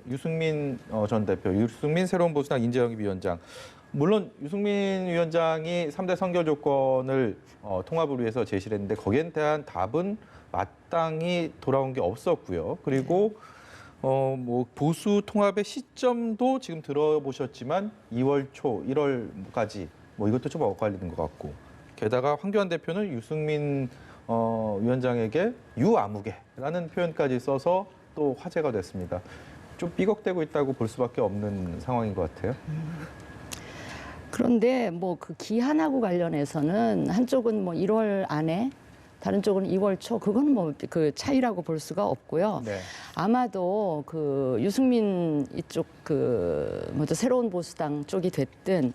유승민 전 대표, 유승민 새로운 보수당 인재영입 위원장. 물론 유승민 위원장이 3대 선결 조건을 통합을 위해서 제시를 했는데 거기에 대한 답은 마땅히 돌아온 게 없었고요. 그리고 뭐 보수 통합의 시점도 지금 들어보셨지만 2월 초, 1월까지 뭐 이것도 좀 엇갈리는 것 같고 게다가 황교안 대표는 유승민 위원장에게 유아무개라는 표현까지 써서 또 화제가 됐습니다. 좀 삐걱대고 있다고 볼 수밖에 없는 상황인 것 같아요. 그런데 뭐 그 기한하고 관련해서는 한쪽은 뭐 1월 안에 다른 쪽은 2월 초 그건 뭐 그 차이라고 볼 수가 없고요. 네. 아마도 그 유승민 이쪽 그 먼저 새로운 보수당 쪽이 됐든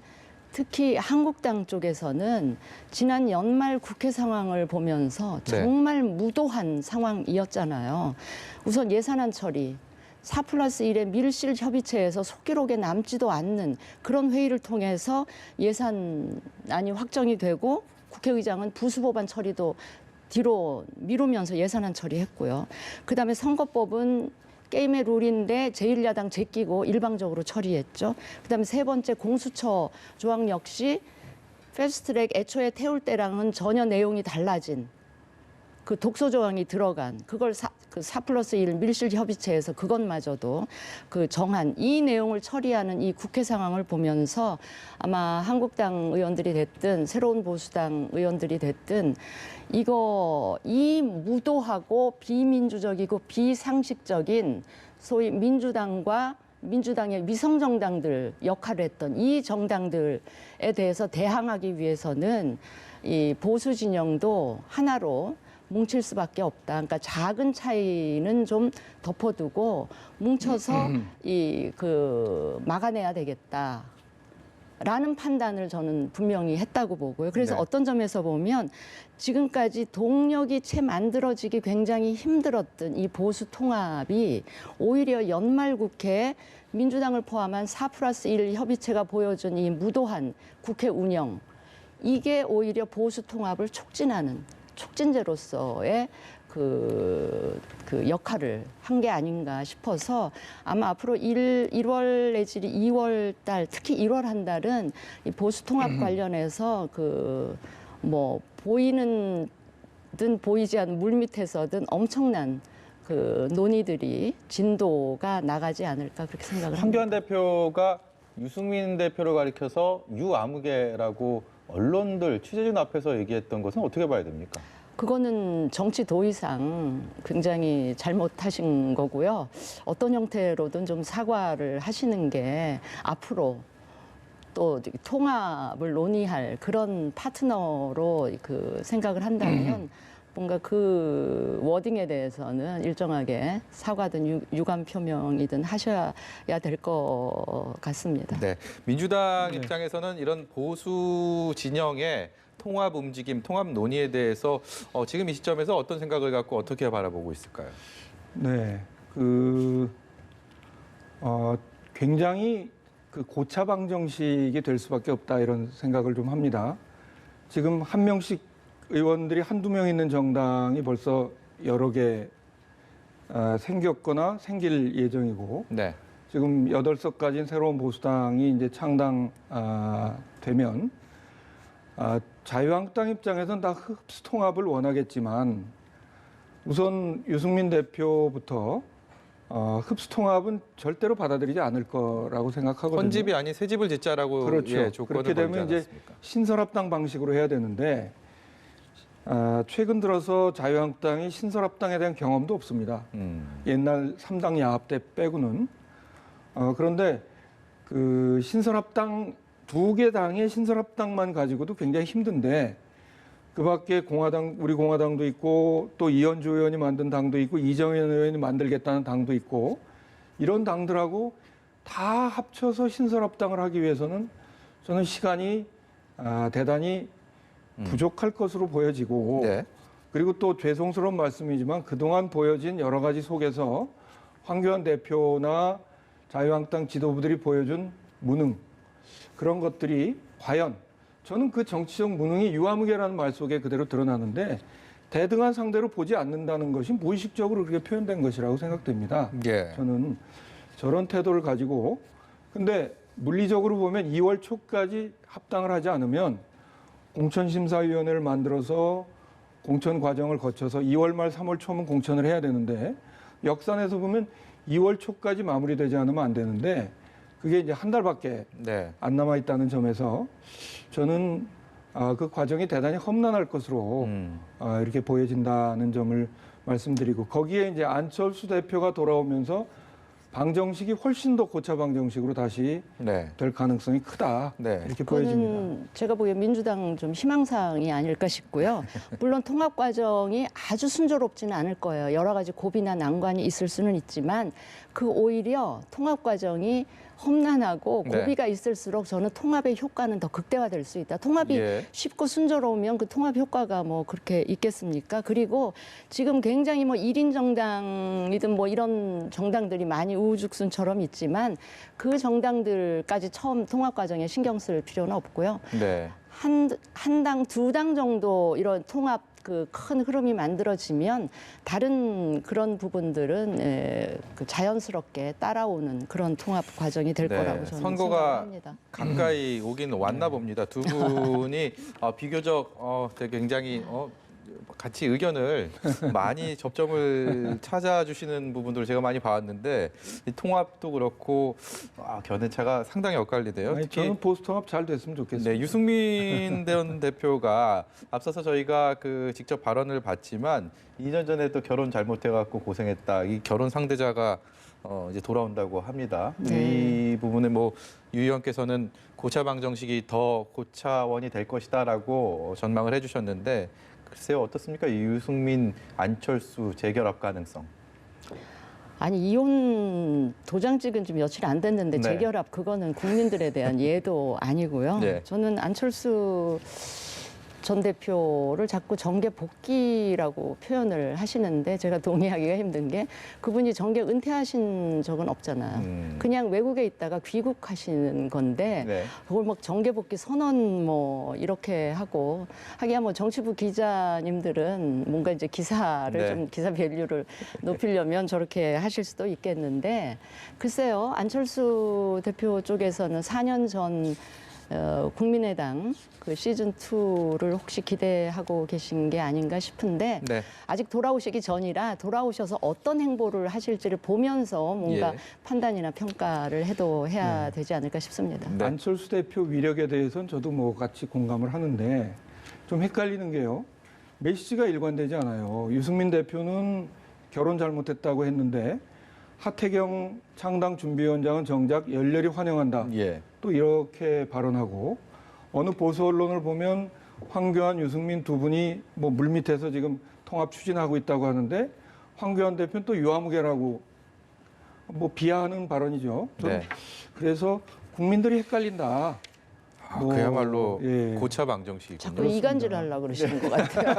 특히 한국당 쪽에서는 지난 연말 국회 상황을 보면서 정말 무도한 상황이었잖아요. 우선 예산안 처리 4+1의 밀실 협의체에서 속기록에 남지도 않는 그런 회의를 통해서 예산안이 확정이 되고 국회의장은 부수법안 처리도 뒤로 미루면서 예산안 처리했고요. 그다음에 선거법은 게임의 룰인데 제1야당 제끼고 일방적으로 처리했죠. 그다음에 세 번째 공수처 조항 역시 패스트트랙 애초에 태울 때랑은 전혀 내용이 달라진 그 독소 조항이 들어간 그걸 4+1 밀실 협의체에서 그것마저도 그 정한 이 내용을 처리하는 이 국회 상황을 보면서 아마 한국당 의원들이 됐든 새로운 보수당 의원들이 됐든 이 무도하고 비민주적이고 비상식적인 소위 민주당과 민주당의 위성정당들 역할을 했던 이 정당들에 대해서 대항하기 위해서는 이 보수 진영도 하나로 뭉칠 수밖에 없다. 그러니까 작은 차이는 좀 덮어두고 뭉쳐서 막아내야 되겠다. 라는 판단을 저는 분명히 했다고 보고요. 그래서 네. 어떤 점에서 보면 지금까지 동력이 채 만들어지기 굉장히 힘들었던 이 보수 통합이 오히려 연말 국회에 민주당을 포함한 4+1 협의체가 보여준 이 무도한 국회 운영, 이게 오히려 보수 통합을 촉진하는 촉진제로서의 그 역할을 한 게 아닌가 싶어서 아마 앞으로 1월 내지 2월 달, 특히 1월 한 달은 이 보수 통합 관련해서 뭐 보이는 든 보이지 않는 물 밑에서든 엄청난 그 논의들이 진도가 나가지 않을까 그렇게 생각을 합니다. 황교안 대표가 유승민 대표를 가리켜서 유아무개라고 언론들 취재진 앞에서 얘기했던 것은 어떻게 봐야 됩니까? 그거는 정치 도의상 굉장히 잘못하신 거고요. 어떤 형태로든 좀 사과를 하시는 게 앞으로 또 통합을 논의할 그런 파트너로 그 생각을 한다면 뭔가 그 워딩에 대해서는 일정하게 사과든 유감 표명이든 하셔야 될 것 같습니다. 네, 민주당 입장에서는 이런 보수 진영의 통합 움직임, 통합 논의에 대해서 지금 이 시점에서 어떤 생각을 갖고 어떻게 바라보고 있을까요? 네, 굉장히 그 고차방정식이 될 수밖에 없다 이런 생각을 좀 합니다. 지금 한 명씩 의원들이 한두 명 있는 정당이 벌써 여러 개 생겼거나 생길 예정이고 네. 지금 8석까지인 새로운 보수당이 이제 창당되면 자유한국당 입장에서는 다 흡수 통합을 원하겠지만 우선 유승민 대표부터 흡수 통합은 절대로 받아들이지 않을 거라고 생각하거든요. 헌집이 아닌 새집을 짓자라고 그렇죠. 조건을 그렇게 되면 걸지 이제 않았습니까? 신설합당 방식으로 해야 되는데 최근 들어서 자유한국당이 신설합당에 대한 경험도 없습니다. 옛날 3당 야합 때 빼고는. 그런데 그 신설합당 2개 당의 신설합당만 가지고도 굉장히 힘든데 그밖에 우리 공화당도 있고 또 이현주 의원이 만든 당도 있고 이정현 의원이 만들겠다는 당도 있고 이런 당들하고 다 합쳐서 신설합당을 하기 위해서는 저는 시간이 대단히 부족할 것으로 보여지고 네. 그리고 또 죄송스러운 말씀이지만 그동안 보여진 여러 가지 속에서 황교안 대표나 자유한국당 지도부들이 보여준 무능 그런 것들이 과연 저는 그 정치적 무능이 유아무개라는 말 속에 그대로 드러나는데 대등한 상대로 보지 않는다는 것이 무의식적으로 그렇게 표현된 것이라고 생각됩니다. 예. 저는 저런 태도를 가지고 근데 물리적으로 보면 2월 초까지 합당을 하지 않으면 공천심사위원회를 만들어서 공천 과정을 거쳐서 2월 말 3월 초면 공천을 해야 되는데 역산에서 보면 2월 초까지 마무리되지 않으면 안 되는데 그게 이제 한 달밖에 네. 안 남아 있다는 점에서 저는 그 과정이 대단히 험난할 것으로 이렇게 보여진다는 점을 말씀드리고 거기에 이제 안철수 대표가 돌아오면서 방정식이 훨씬 더 고차 방정식으로 다시 네. 될 가능성이 크다 네. 이렇게 보여집니다. 그거는 제가 보기엔 민주당 좀 희망사항이 아닐까 싶고요. 물론 통합 과정이 아주 순조롭지는 않을 거예요. 여러 가지 고비나 난관이 있을 수는 있지만 그 오히려 통합 과정이 험난하고 네. 고비가 있을수록 저는 통합의 효과는 더 극대화될 수 있다. 통합이 예. 쉽고 순조로우면 그 통합 효과가 뭐 그렇게 있겠습니까? 그리고 지금 굉장히 뭐 1인 정당이든 뭐 이런 정당들이 많이 우후죽순처럼 있지만 그 정당들까지 처음 통합 과정에 신경 쓸 필요는 없고요. 네. 한 당, 두 당 정도 이런 통합 그 큰 흐름이 만들어지면 다른 그런 부분들은 그 자연스럽게 따라오는 그런 통합 과정이 될 네, 거라고 저는 선거가 생각합니다. 가까이 오긴 왔나 봅니다. 두 분이 비교적 되게 굉장히 같이 의견을 많이 접점을 찾아주시는 부분들을 제가 많이 봐왔는데 이 통합도 그렇고 견해차가 상당히 엇갈리네요. 아니, 특히 저는 보수통합 잘 됐으면 좋겠습니다. 네, 유승민 대표가 앞서서 저희가 그 직접 발언을 봤지만 2년 전에 또 결혼 잘못해갖고 고생했다. 이 결혼 상대자가 이제 돌아온다고 합니다. 네. 이 부분에 뭐 유 의원께서는 고차 방정식이 더 고차원이 될 것이다라고 전망을 해주셨는데 글쎄요 어떻습니까? 이 유승민 안철수 재결합 가능성. 아니 이혼 도장 찍은 지 며칠 안 됐는데 네. 재결합 그거는 국민들에 대한 예도 아니고요. 네. 저는 안철수 전 대표를 자꾸 정계 복귀라고 표현을 하시는데 제가 동의하기가 힘든 게 그분이 정계 은퇴하신 적은 없잖아요. 그냥 외국에 있다가 귀국하시는 건데 네. 그걸 막 정계 복귀 선언 뭐 이렇게 하고 하기야 뭐 정치부 기자님들은 뭔가 이제 기사를 네. 좀 기사 밸류를 높이려면 저렇게 하실 수도 있겠는데 글쎄요 안철수 대표 쪽에서는 4년 전 국민의당 그 시즌 2를 혹시 기대하고 계신 게 아닌가 싶은데 네. 아직 돌아오시기 전이라 돌아오셔서 어떤 행보를 하실지를 보면서 뭔가 예. 판단이나 평가를 해도 해야 되지 않을까 싶습니다. 네. 안철수 대표 위력에 대해서는 저도 뭐 같이 공감을 하는데 좀 헷갈리는 게요. 메시지가 일관되지 않아요. 유승민 대표는 결혼 잘못했다고 했는데 하태경 창당 준비위원장은 정작 열렬히 환영한다. 예. 또 이렇게 발언하고 어느 보수 언론을 보면 황교안, 유승민 두 분이 뭐 물밑에서 지금 통합 추진하고 있다고 하는데 황교안 대표는 또 유아무개라고 뭐 비하하는 발언이죠. 저는 네. 그래서 국민들이 헷갈린다. 뭐, 그야말로 예. 고차 방정식이군요. 자꾸 이간질 하려고 그러시는 것 같아요.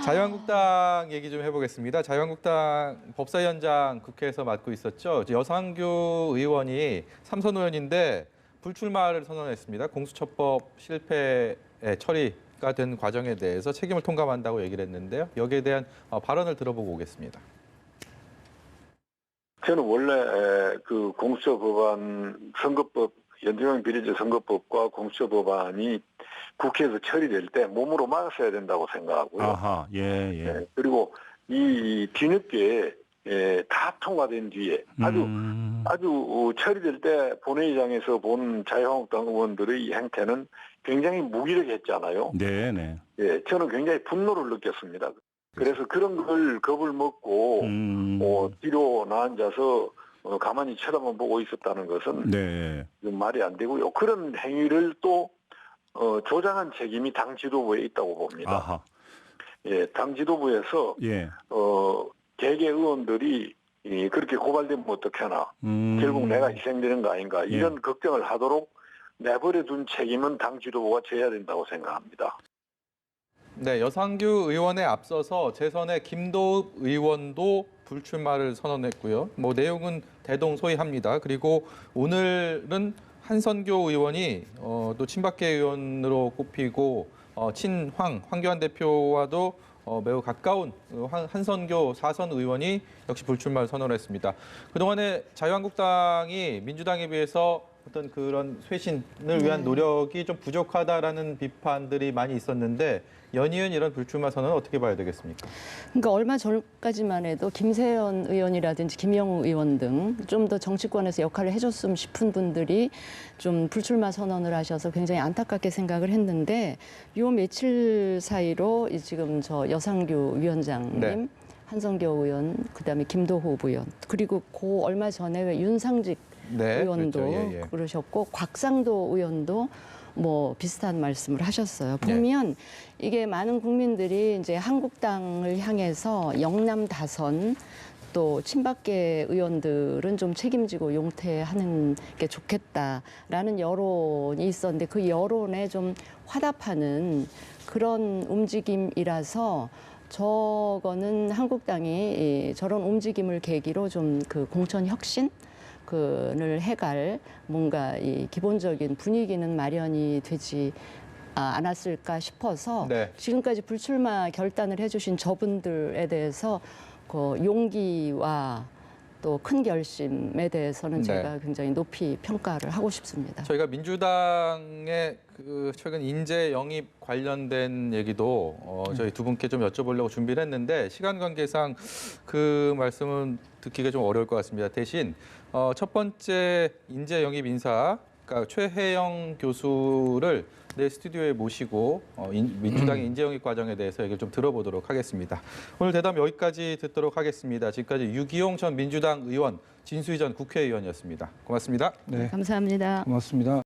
자유한국당 얘기 좀 해보겠습니다. 자유한국당 법사위원장 국회에서 맡고 있었죠. 여상규 의원이 삼선 의원인데 불출마를 선언했습니다. 공수처법 실패에 처리가 된 과정에 대해서 책임을 통감한다고 얘기를 했는데요. 여기에 대한 발언을 들어보고 오겠습니다. 저는 원래 그 공수처 법안 선거법 연동형 비례제 선거법과 공수처 법안이 국회에서 처리될 때 몸으로 막았어야 된다고 생각하고요. 아하, 예. 네, 그리고 이 뒤늦게 다 통과된 뒤에 아주 처리될 때 본회의장에서 본 자유한국당 의원들의 이 행태는 굉장히 무기력했잖아요. 네. 예, 저는 굉장히 분노를 느꼈습니다. 그래서 그런 걸 겁을 먹고 뒤로 나앉아서 가만히 쳐다만 보고 있었다는 것은 네. 말이 안 되고요. 그런 행위를 또 조장한 책임이 당 지도부에 있다고 봅니다. 아하. 예, 당 지도부에서 예. 개개 의원들이 그렇게 고발되면 어떡하나. 결국 내가 희생되는 거 아닌가. 이런 걱정을 하도록 내버려 둔 책임은 당 지도부가 져야 된다고 생각합니다. 네, 여상규 의원에 앞서서 재선의 김도읍 의원도 불출마를 선언했고요. 뭐 내용은 대동소이합니다. 그리고 오늘은 한선교 의원이 또 친박계 의원으로 꼽히고 황교안 대표와도 매우 가까운 한선교 4선 의원이 역시 불출마를 선언했습니다. 그동안에 자유한국당이 민주당에 비해서 어떤 그런 쇄신을 위한 노력이 좀 부족하다라는 비판들이 많이 있었는데 연이은 이런 불출마 선언은 어떻게 봐야 되겠습니까? 그러니까 얼마 전까지만 해도 김세연 의원이라든지 김영우 의원 등 좀 더 정치권에서 역할을 해줬으면 싶은 분들이 좀 불출마 선언을 하셔서 굉장히 안타깝게 생각을 했는데 요 며칠 사이로 지금 저 여상규 위원장님, 네. 한성교 의원, 그다음에 김도호 의원, 그리고 그 얼마 전에 왜 윤상직 네, 의원도 그렇죠. 예, 예. 그러셨고 곽상도 의원도 뭐 비슷한 말씀을 하셨어요. 보면 이게 많은 국민들이 이제 한국당을 향해서 영남 다선 또 친박계 의원들은 좀 책임지고 용퇴하는 게 좋겠다라는 여론이 있었는데 그 여론에 좀 화답하는 그런 움직임이라서 저거는 한국당이 저런 움직임을 계기로 좀 그 공천 혁신 을 해갈 뭔가 이 기본적인 분위기는 마련이 되지 않았을까 싶어서 네. 지금까지 불출마 결단을 해주신 저분들에 대해서 그 용기와 또 큰 결심에 대해서는 네. 제가 굉장히 높이 평가를 하고 싶습니다. 저희가 민주당의 그 최근 인재 영입 관련된 얘기도 저희 두 분께 좀 여쭤보려고 준비를 했는데 시간 관계상 그 말씀은 듣기가 좀 어려울 것 같습니다. 대신 첫 번째 인재 영입 인사, 그러니까 최혜영 교수를 내 스튜디오에 모시고 민주당의 인재 영입 과정에 대해서 얘기를 좀 들어보도록 하겠습니다. 오늘 대담 여기까지 듣도록 하겠습니다. 지금까지 유기용 전 민주당 의원, 진수희 전 국회의원이었습니다. 고맙습니다. 네, 감사합니다. 고맙습니다.